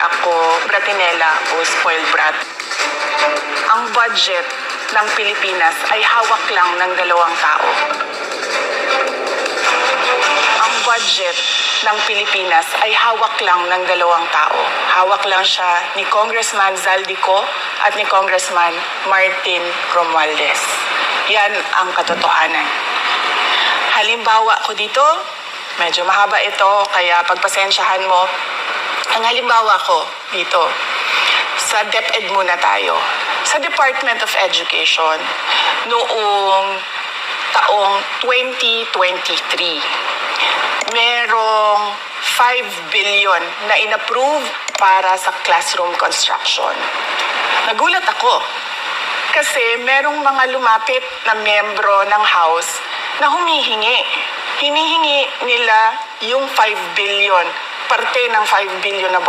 ako bratinela o spoiled brat. Ang budget ng Pilipinas ay hawak lang ng 2 tao. Ang budget ng Pilipinas ay hawak lang ng 2 tao. Hawak lang siya ni Congressman Zaldico at ni Congressman Martin Romualdez. Yan ang katotohanan. Halimbawa ko dito, medyo mahaba ito, kaya pagpasensyahan mo. Ang halimbawa ko dito, sa DepEd muna tayo. Sa Department of Education, noong taong 2023, merong 5 billion na inapprove para sa classroom construction. Nagulat ako kasi merong mga lumapit na miyembro ng House na humihingi. Hinihingi nila yung 5 billion, parte ng 5 billion na